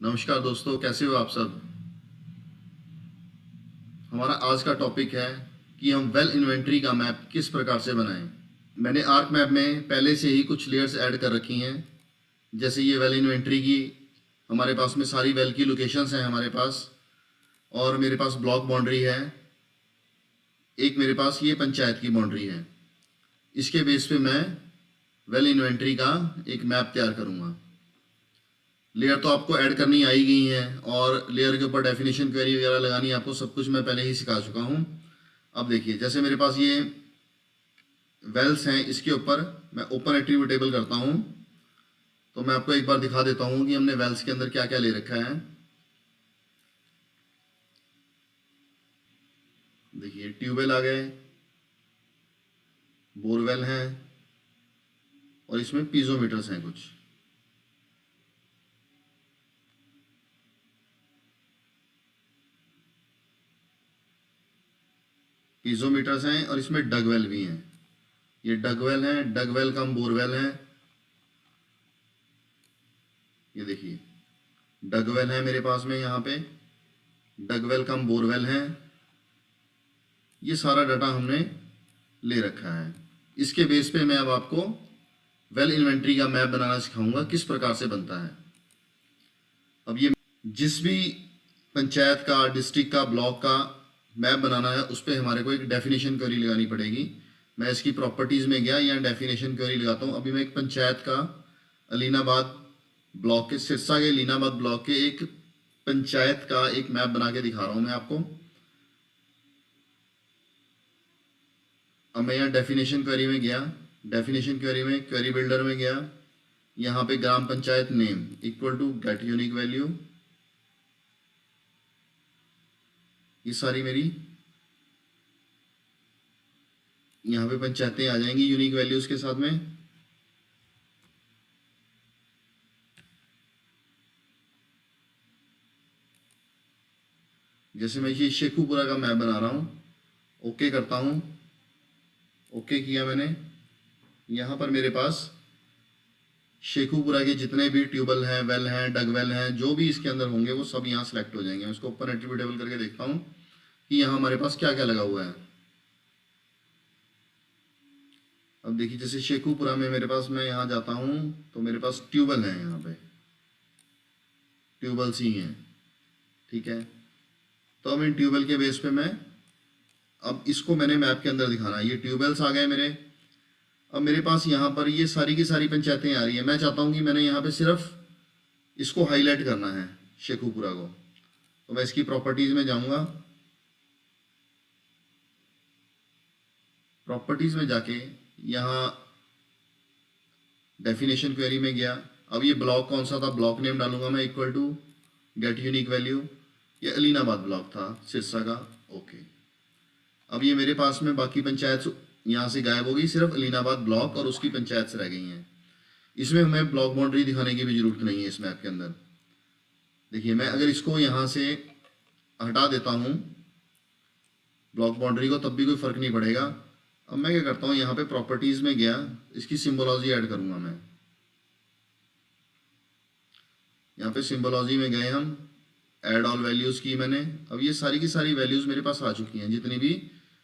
नमस्कार दोस्तों, कैसे हो आप सब। हमारा आज का टॉपिक है कि हम वेल इन्वेंट्री का मैप किस प्रकार से बनाएं। मैंने आर्क मैप में पहले से ही कुछ लेयर्स ऐड कर रखी हैं। जैसे ये वेल इन्वेंट्री की हमारे पास में सारी वेल की लोकेशंस हैं हमारे पास, और मेरे पास ब्लॉक बाउंड्री है। एक मेरे पास ये पंचायत की बाउंड्री है। इसके बेस पे मैं वेल इन्वेंट्री का एक मैप तैयार करूँगा। लेयर तो आपको ऐड करनी आई गई है, और लेयर के ऊपर डेफिनेशन क्वेरी वगैरह लगानी है आपको, सब कुछ मैं पहले ही सिखा चुका हूँ। अब देखिए, जैसे मेरे पास ये वेल्स हैं, इसके ऊपर मैं ओपन एट्रीब्यूटेबल करता हूँ। तो मैं आपको एक बार दिखा देता हूँ कि हमने वेल्स के अंदर क्या क्या ले रखा है। देखिए, ट्यूबवेल आ गए, बोरवेल हैं, और इसमें पीजोमीटर्स हैं कुछ। पीजोमीटर्स हैं और इसमें डगवेल भी हैं। ये डगवेल हैं, डगवेल कम बोरवेल हैं। ये देखिए, डगवेल है मेरे पास में यहाँ पे, डगवेल कम बोरवेल हैं। ये सारा डाटा हमने ले रखा है। इसके बेस पे मैं अब आपको वेल इन्वेंट्री का मैप बनाना सिखाऊंगा किस प्रकार से बनता है। अब ये जिस भी पंचायत का, डिस्ट्रिक्ट का, ब्लॉक का मैप बनाना है, उस पर हमारे को एक डेफिनेशन क्वेरी लगानी पड़ेगी। मैं इसकी प्रॉपर्टीज़ में गया, यहाँ डेफिनेशन क्वेरी लगाता हूँ। अभी मैं एक पंचायत का, अलीनाबाद ब्लॉक के, सिरसा के अलीनाबाद ब्लॉक के एक पंचायत का एक मैप बना के दिखा रहा हूँ मैं आपको। अब मैं यहाँ डेफिनेशन क्वेरी में गया, डेफिनेशन क्वेरी में क्वेरी बिल्डर में गया, यहाँ पे gram panchayat name equal to get unique value. ये सारी मेरी यहाँ पे पंचायतें आ जाएंगी यूनिक वैल्यूज़ के साथ में। जैसे मैं ये शेखुपुरा का मैप बना रहा हूँ, ओके करता हूँ। ओके किया मैंने। यहाँ पर मेरे पास शेखुपुरा के जितने भी ट्यूबल हैं, वेल हैं, डगवेल हैं, जो भी इसके अंदर होंगे वो सब यहाँ सेलेक्ट हो जाएंगे। मैं इसको ऊपर एट्रीब्यूटेबल करके देखता हूँ कि यहाँ हमारे पास क्या क्या लगा हुआ है। अब देखिए, जैसे शेखुपुरा में मेरे पास, मैं यहाँ जाता हूँ तो मेरे पास ट्यूबल हैं, यहाँ पे ट्यूबल्स ही हैं। ठीक है, तो अब इन ट्यूबल के बेस पे मैं, अब इसको मैंने मैप के अंदर दिखाना है। ये ट्यूबवेल्स आ गए मेरे। अब मेरे पास यहाँ पर ये सारी की सारी पंचायतें आ रही है। मैं चाहता हूँ कि मैंने यहाँ पे सिर्फ इसको हाईलाइट करना है, शेखुपुरा को। तो मैं इसकी प्रॉपर्टीज़ में जाऊँगा, प्रॉपर्टीज़ में जाके यहाँ डेफिनेशन क्वेरी में गया। अब ये ब्लॉक कौन सा था, ब्लॉक नेम डालूंगा मैं equal to get unique value. ये अलीनाबाद ब्लॉक था, सिरसा का। ओके। अब ये मेरे पास में बाकी पंचायत यहाँ से गायब हो गई, सिर्फ अलीनाबाद ब्लॉक और उसकी पंचायत से रह गई हैं। इसमें हमें ब्लॉक बाउंड्री दिखाने की भी जरूरत नहीं है इस मैप के अंदर। देखिए, मैं अगर इसको यहाँ से हटा देता हूँ ब्लॉक बाउंड्री को, तब भी कोई फ़र्क नहीं पड़ेगा। अब मैं क्या करता हूँ, यहाँ पे प्रॉपर्टीज़ में गया, इसकी सिम्बोलॉजी ऐड करूँगा मैं। यहाँ पे सिम्बोलॉजी में गए हम, ऐड ऑल वैल्यूज़ की मैंने। अब ये सारी की सारी वैल्यूज़ मेरे पास आ चुकी हैं, जितनी भी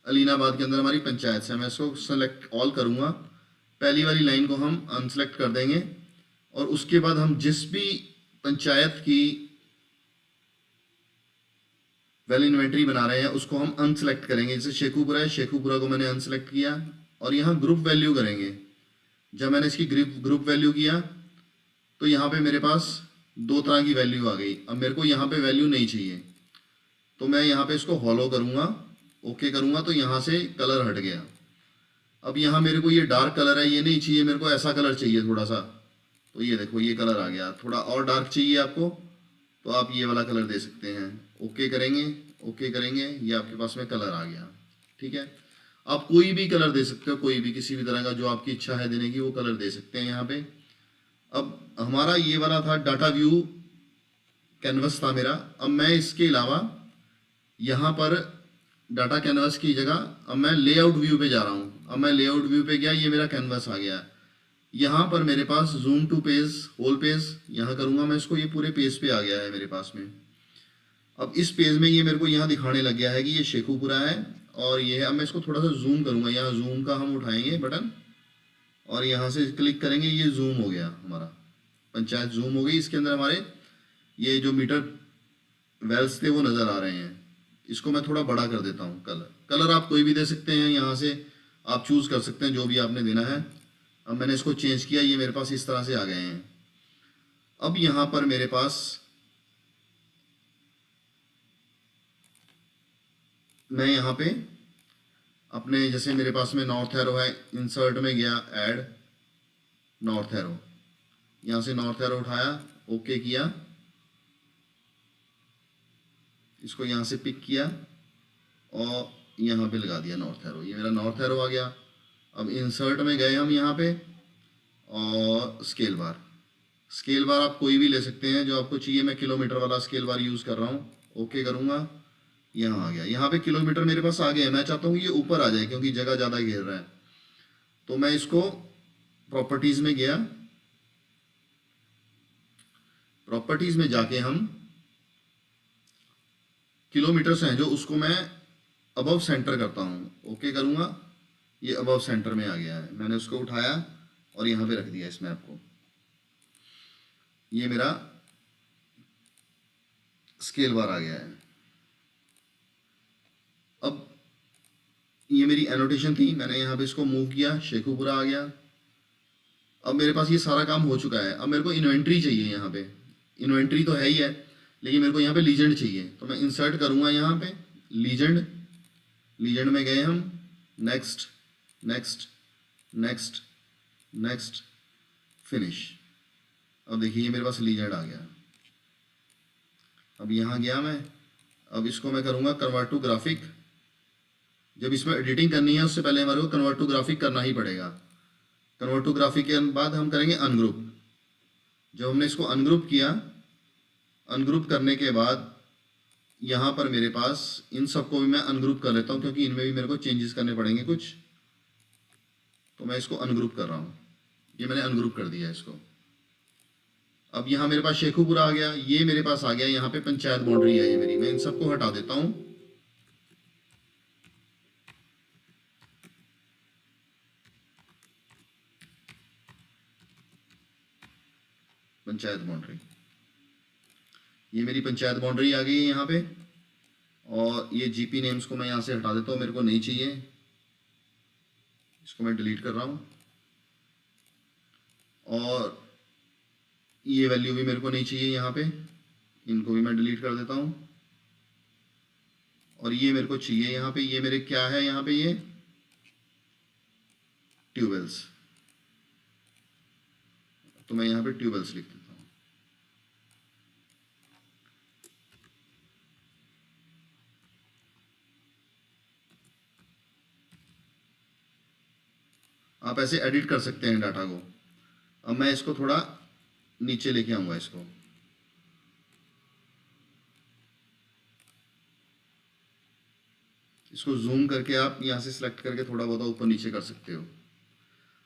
अलीनाबाद के अंदर हमारी पंचायत है। मैं इसको सेलेक्ट ऑल करूँगा। पहली वाली लाइन को हम अनसेलेक्ट कर देंगे, और उसके बाद हम जिस भी पंचायत की वेल इन्वेंट्री बना रहे हैं उसको हम अनसेलेक्ट करेंगे। जैसे शेखुपुरा है, शेखुपुरा को मैंने अनसेलेक्ट किया, और यहाँ ग्रुप वैल्यू करेंगे। जब मैंने इसकी ग्रुप वैल्यू किया तो यहाँ पे मेरे पास दो तरह की वैल्यू आ गई। अब मेरे को यहाँ पे वैल्यू नहीं चाहिए, तो मैं यहाँ पे इसको हॉलो करूँगा, ओके करूँगा, तो यहाँ से कलर हट गया। अब यहाँ मेरे को ये डार्क कलर है, ये नहीं चाहिए मेरे को, ऐसा कलर चाहिए थोड़ा सा। तो ये देखो, ये कलर आ गया। थोड़ा और डार्क चाहिए आपको, तो आप ये वाला कलर दे सकते हैं। ओके करेंगे, ओके करेंगे, ये आपके पास में कलर आ गया। ठीक है, आप कोई भी कलर दे सकते हो, कोई भी किसी भी तरह का जो आपकी इच्छा है देने की, वो कलर दे सकते हैं यहाँ पे। अब हमारा ये वाला था डाटा व्यू कैनवस था मेरा। अब मैं इसके अलावा यहाँ पर डाटा कैनवस की जगह अब मैं लेआउट व्यू पे जा रहा हूँ। अब मैं लेआउट व्यू पे गया, ये मेरा कैनवस आ गया। यहाँ पर मेरे पास zoom to page, whole page यहाँ करूँगा मैं इसको, ये पूरे पेज पे आ गया है मेरे पास में। अब इस पेज में ये मेरे को यहाँ दिखाने लग गया है कि ये शेखुपुरा है और ये है। अब मैं इसको थोड़ा सा जूम करूँगा, यहाँ जूम का हम उठाएंगे बटन और यहाँ से क्लिक करेंगे, ये जूम हो गया हमारा, पंचायत जूम हो गई। इसके अंदर हमारे ये जो मीटर वेल्स थे वो नज़र आ रहे हैं। इसको मैं थोड़ा बड़ा कर देता हूँ। कलर आप कोई भी दे सकते हैं, यहाँ से आप चूज़ कर सकते हैं जो भी आपने देना है। अब मैंने इसको चेंज किया, ये मेरे पास इस तरह से आ गए हैं। अब यहाँ पर मेरे पास मैं यहाँ पे अपने, जैसे मेरे पास में नॉर्थ एरो है, इंसर्ट में गया, ऐड नॉर्थ एरो, यहाँ से नॉर्थ एरो उठाया, ओके किया, इसको यहाँ से पिक किया और यहाँ पे लगा दिया नॉर्थ एरो। ये मेरा नॉर्थ एरो आ गया। अब इंसर्ट में गए हम यहाँ पे और स्केल बार, स्केल बार आप कोई भी ले सकते हैं जो आपको चाहिए। मैं किलोमीटर वाला स्केल बार यूज़ कर रहा हूँ। ओके करूँगा, यहाँ आ गया। यहाँ पे किलोमीटर मेरे पास आ गया। मैं चाहता हूँ ये ऊपर आ जाए क्योंकि जगह ज़्यादा घेर रहा है। तो मैं इसको प्रॉपर्टीज़ में गया, प्रॉपर्टीज़ में जाके हम किलोमीटर्स हैं जो, उसको मैं अबव सेंटर करता हूँ। ओके करूँगा, ये अबव सेंटर में आ गया है। मैंने उसको उठाया और यहाँ पे रख दिया इस मैप को। ये मेरा स्केल बार आ गया है। अब ये मेरी एनोटेशन थी, मैंने यहाँ पे इसको मूव किया, शेखुपुरा आ गया। अब मेरे पास ये सारा काम हो चुका है। अब मेरे को इन्वेंट्री चाहिए। यहाँ पे इन्वेंट्री तो है ही है, लेकिन मेरे को यहाँ पे लीजेंड चाहिए। तो मैं इंसर्ट करूँगा यहाँ पे लीजेंड, लीजेंड में गए हम, next next next next finish. अब देखिए ये मेरे पास लीजेंड आ गया। अब यहाँ गया मैं, अब इसको मैं करूँगा कन्वर्ट टू ग्राफिक। जब इसमें एडिटिंग करनी है उससे पहले हमारे को कन्वर्ट टू ग्राफिक करना ही पड़ेगा। कन्वर्ट टू ग्राफिक के बाद हम करेंगे अनग्रुप। जब हमने इसको अनग्रुप किया, अनग्रुप करने के बाद यहाँ पर मेरे पास इन सबको भी मैं अनग्रुप कर लेता हूँ क्योंकि इनमें भी मेरे को चेंजेस करने पड़ेंगे कुछ। तो मैं इसको अनग्रुप कर रहा हूँ। ये मैंने अनग्रुप कर दिया इसको। अब यहाँ मेरे पास शेखुपुरा आ गया, ये मेरे पास आ गया। यहाँ पे पंचायत बाउंड्री है ये मेरी। मैं इन सबको हटा देता हूँ। पंचायत बाउंड्री, ये मेरी पंचायत बाउंड्री आ गई है यहाँ पे। और ये जीपी नेम्स को मैं यहाँ से हटा देता हूँ, मेरे को नहीं चाहिए। इसको मैं डिलीट कर रहा हूँ। और ये वैल्यू भी मेरे को नहीं चाहिए यहाँ पे, इनको भी मैं डिलीट कर देता हूँ। और ये मेरे को चाहिए यहाँ पे। ये मेरे क्या है यहाँ पे, ये ट्यूबवेल्स। तो मैं यहाँ पे ट्यूबवेल्स लिख देता हूँ। आप ऐसे एडिट कर सकते हैं डाटा को। अब मैं इसको थोड़ा नीचे लेके आऊँगा इसको। इसको जूम करके आप यहाँ से सिलेक्ट करके थोड़ा बहुत ऊपर नीचे कर सकते हो।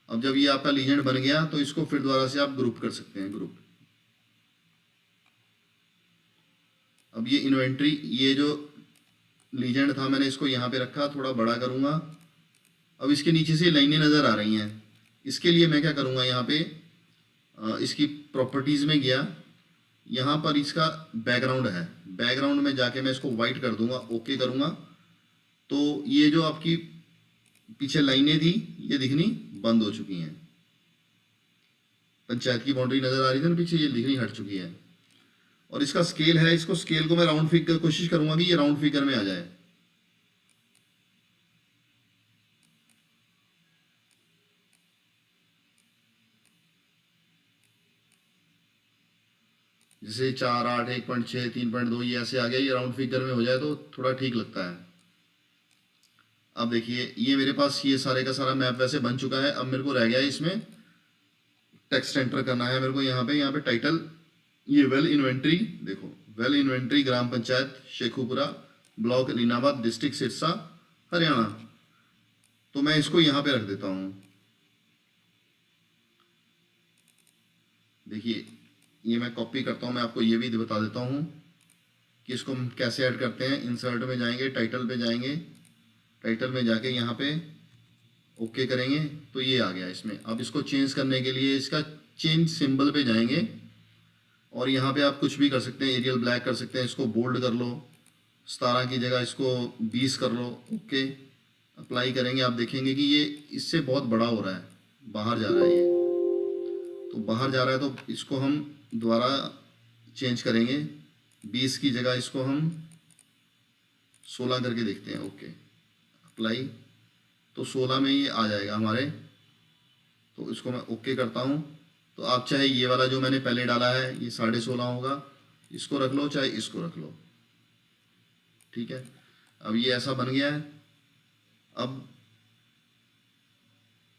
अब जब ये आपका लीजेंड बन गया तो इसको फिर दोबारा से आप ग्रुप कर सकते हैं, ग्रुप। अब ये इन्वेंट्री, ये जो लीजेंड था मैंने इसको यहाँ पे रखा, थोड़ा बड़ा करूँगा। अब इसके नीचे से लाइनें नज़र आ रही हैं। इसके लिए मैं क्या करूँगा, यहाँ पे इसकी प्रॉपर्टीज़ में गया, यहाँ पर इसका बैकग्राउंड है, बैकग्राउंड में जाके मैं इसको वाइट कर दूंगा। ओके करूँगा तो ये जो आपकी पीछे लाइनें थी ये दिखनी बंद हो चुकी हैं। पंचायत की बाउंड्री नज़र आ रही थी ना पीछे, ये दिखनी हट चुकी है। और इसका स्केल है, इसको स्केल को मैं राउंड फिगर कोशिश करूँगा कि ये राउंड फिगर में आ जाए। जैसे 4, 8, 1.6, 3.2 ये ऐसे आ गया, ये राउंड फिगर में हो जाए तो थोड़ा ठीक लगता है। अब देखिए ये मेरे पास ये सारे का सारा मैप वैसे बन चुका है। अब मेरे को रह गया है इसमें टेक्स्ट एंटर करना है मेरे को। यहाँ पे टाइटल, ये वेल इन्वेंट्री, देखो वेल इन्वेंट्री ग्राम पंचायत शेखुपुरा, ब्लॉक लीनाबाद, डिस्ट्रिक्ट सिरसा, हरियाणा। तो मैं इसको यहाँ पे रख देता हूँ। देखिए ये मैं कॉपी करता हूँ, मैं आपको ये भी बता देता हूँ कि इसको हम कैसे ऐड करते हैं। इंसर्ट में जाएंगे, टाइटल पे जाएंगे, टाइटल में जाके यहाँ पे ओके करेंगे तो ये आ गया इसमें। अब इसको चेंज करने के लिए इसका चेंज सिंबल पे जाएंगे और यहाँ पे आप कुछ भी कर सकते हैं, एरियल ब्लैक कर सकते हैं, इसको बोल्ड कर लो, 17 की जगह इसको 20 कर लो, ओके अप्लाई करेंगे। आप देखेंगे कि ये इससे बहुत बड़ा हो रहा है, बाहर जा रहा है ये, तो बाहर जा रहा है तो इसको हम दोबारा चेंज करेंगे, 20 की जगह इसको हम 16 करके देखते हैं, ओके अप्लाई, तो 16 में ये आ जाएगा हमारे। तो इसको मैं ओके करता हूँ। तो आप चाहे ये वाला जो मैंने पहले डाला है ये 16.5 होगा, इसको रख लो, चाहे इसको रख लो, ठीक है। अब ये ऐसा बन गया है। अब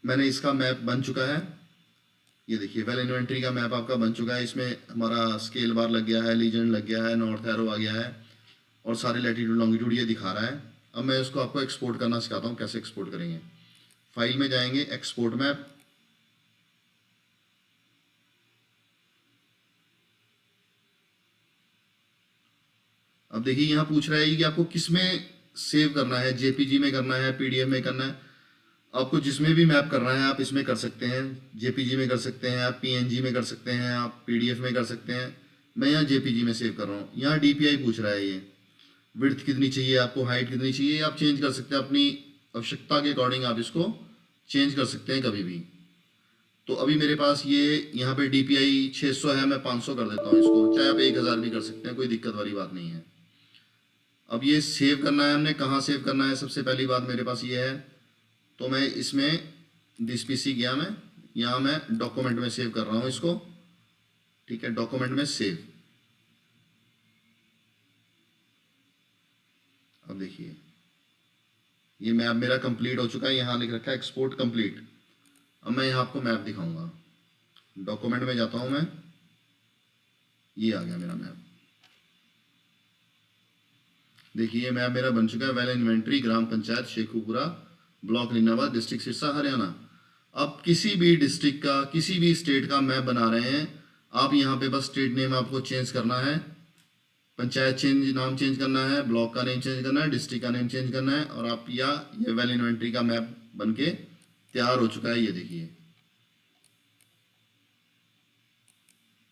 मैंने इसका मैप बन चुका है, ये देखिए वेल इन्वेंट्री का मैप आपका बन चुका है। इसमें हमारा स्केल बार लग गया है, लीजेंड लग गया है, नॉर्थ एरो आ गया है और सारे लैटिट्यूड लॉन्गिट्यूड ये दिखा रहा है। अब मैं इसको आपको एक्सपोर्ट करना सिखाता हूँ, कैसे एक्सपोर्ट करेंगे। फाइल में जाएंगे, एक्सपोर्ट मैप, अब देखिए यहाँ पूछ रहा है कि आपको किस में सेव करना है, जेपीजी में करना है, पीडीएफ में करना है। आपको जिसमें भी मैप करना है आप इसमें कर सकते हैं, जेपीजी में कर सकते हैं, आप पीएनजी में कर सकते हैं, आप पीडीएफ में कर सकते हैं। मैं यहाँ जेपीजी में सेव कर रहा हूँ। यहाँ डीपीआई पूछ रहा है, ये विड्थ कितनी चाहिए आपको, हाइट कितनी चाहिए, आप चेंज कर सकते हैं अपनी आवश्यकता के अकॉर्डिंग, आप इसको चेंज कर सकते हैं कभी भी। तो अभी मेरे पास ये यहाँ पे डीपीआई 600 है, मैं 500 कर देता हूँ इसको, चाहे आप 1000 भी कर सकते हैं, कोई दिक्कत वाली बात नहीं है। अब ये सेव करना है हमने, कहाँ सेव करना है, सबसे पहली बात मेरे पास ये है, तो मैं इसमें दिस पीसी गया, मैं यहाँ मैं डॉक्यूमेंट में सेव कर रहा हूँ इसको, ठीक है, डॉक्यूमेंट में सेव। अब देखिए ये मैप मेरा कंप्लीट हो चुका है, यहाँ लिख रखा है एक्सपोर्ट कंप्लीट। अब मैं यहाँ आपको मैप दिखाऊंगा, डॉक्यूमेंट में जाता हूँ मैं, ये आ गया मेरा मैप। देखिए ये मैप मेरा बन चुका है, वेल इन्वेंट्री, ग्राम पंचायत शेखुपुरा, ब्लॉक लीनाबाद, डिस्ट्रिक्ट सिरसा, हरियाणा। अब किसी भी डिस्ट्रिक्ट का, किसी भी स्टेट का मैप बना रहे हैं आप, यहाँ पे बस स्टेट नेम आपको चेंज करना है, पंचायत नाम चेंज करना है, ब्लॉक का नेम चेंज करना है, डिस्ट्रिक्ट का नेम चेंज करना है, और आप या ये वेल इन्वेंट्री का मैप बन के तैयार हो चुका है, ये देखिए।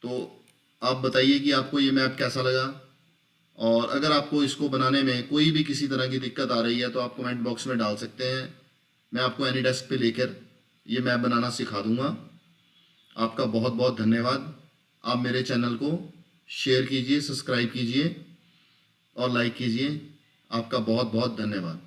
तो आप बताइए कि आपको ये मैप कैसा लगा, और अगर आपको इसको बनाने में कोई भी किसी तरह की दिक्कत आ रही है तो आप कमेंट बॉक्स में डाल सकते हैं, मैं आपको एनी डेस्क पे लेकर ये मैप बनाना सिखा दूंगा। आपका बहुत बहुत धन्यवाद। आप मेरे चैनल को शेयर कीजिए, सब्सक्राइब कीजिए और लाइक कीजिए। आपका बहुत बहुत धन्यवाद।